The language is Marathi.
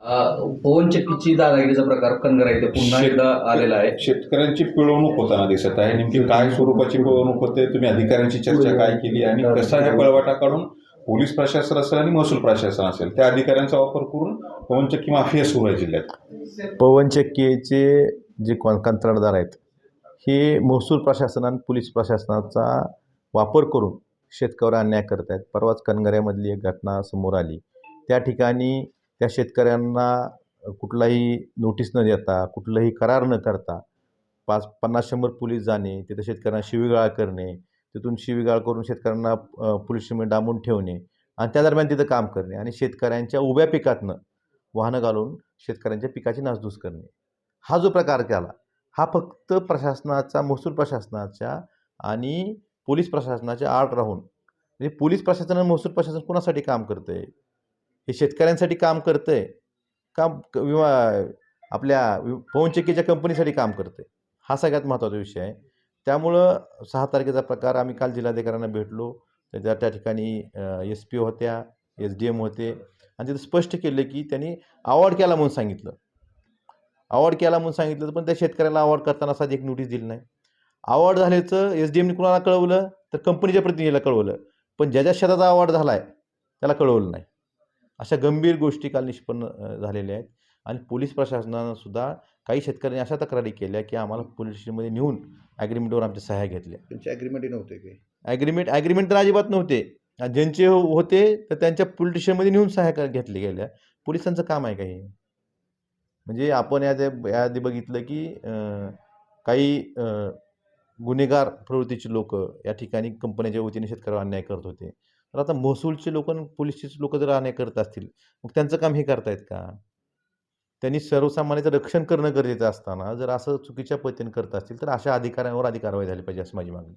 पवन चक्कीची दादागिरीचा प्रकार कणगरा इथे पुन्हा एकदा आलेला आहे. शेतकऱ्यांची पिळवणूक होताना दिसत आहे. नेमकी काय स्वरूपाची पिळवणूक होते, तुम्ही अधिकाऱ्यांची चर्चा काय केली आणि कसा ह्या पळवाटा काढून पोलीस प्रशासन असेल आणि महसूल प्रशासन असेल त्या अधिकाऱ्यांचा वापर करून पवन चक्की माफिया सुरू आहे जिल्ह्यात? पवन चक्कीचे जे कंत्राटदार आहेत हे महसूल प्रशासन आणि पोलीस प्रशासनाचा वापर करून शेतकऱ्यावर अन्याय करत आहेत. परवाच कणगऱ्यामधली एक घटना समोर आली. त्या ठिकाणी त्या शेतकऱ्यांना कुठलाही नोटीस न देता, कुठलंही करार न करता 50-100 पोलीस जाणे, तिथं शेतकऱ्यांना शिवीगाळ करणे, तिथून शिवीगाळ करून शेतकऱ्यांना पोलीस स्टेशनमध्ये डांबून ठेवणे आणि त्या दरम्यान तिथं काम करणे आणि शेतकऱ्यांच्या उभ्या पिकातनं वाहनं घालून शेतकऱ्यांच्या पिकाची नासधूस करणे. हा जो प्रकार केला हा फक्त प्रशासनाचा, महसूल प्रशासनाच्या आणि पोलीस प्रशासनाच्या आड राहून, म्हणजे पोलीस प्रशासन आणि महसूल प्रशासन कोणासाठी काम करतं आहे? हे शेतकऱ्यांसाठी काम करतं आहे का आपल्या पवन चक्कीच्या कंपनीसाठी काम करतं आहे? हा सगळ्यात महत्त्वाचा विषय आहे. त्यामुळं 6 तारखेचा प्रकार आम्ही काल जिल्हाधिकाऱ्यांना भेटलो. त्या ठिकाणी SP होत्या, SDM होते आणि तिथं स्पष्ट केलं की त्यांनी अवॉर्ड केला म्हणून सांगितलं. अवॉर्ड केला म्हणून सांगितलं, पण त्या शेतकऱ्याला अवॉर्ड करताना साधी एक नोटीस दिली नाही. अवॉर्ड झाल्याचं SDMने कुणाला कळवलं तर कंपनीच्या प्रतिनिधीला कळवलं, पण ज्याच्या शेताचा अवॉर्ड झाला आहे त्याला कळवलं नाही. अशा गंभीर गोष्टी काल निष्पन्न झालेल्या आहेत आणि पोलीस प्रशासनानं सुद्धा काही शेतकऱ्यांनी अशा तक्रारी केल्या की आम्हाला पोलीस स्टेशनमध्ये नेऊन ॲग्रीमेंटवर आमच्या सह्या घेतल्या. त्यांचे ॲग्रीमेंटही नव्हते काही. ॲग्रीमेंट तर अजिबात नव्हते. ज्यांचे होते तर त्यांच्या पोलीस स्टेशनमध्ये नेऊन सह्या घेतल्या गेल्या. पोलिसांचं काम आहे काही. म्हणजे आपण याआधी बघितलं की काही गुन्हेगार प्रवृत्तीचे लोक या ठिकाणी कंपन्याच्या वतीने शेतकऱ्यावर अन्याय करत होते. तर आता महसूलचे लोक आणि पोलीसचे लोक जर अन्याय करत असतील मग त्यांचं काम हे करतायत का? त्यांनी सर्वसामान्याचं रक्षण करणं गरजेचं असताना जर असं चुकीच्या पद्धतीने करत असतील तर अशा अधिकाऱ्यांवर कारवाई झाली पाहिजे असं माझी मागणी.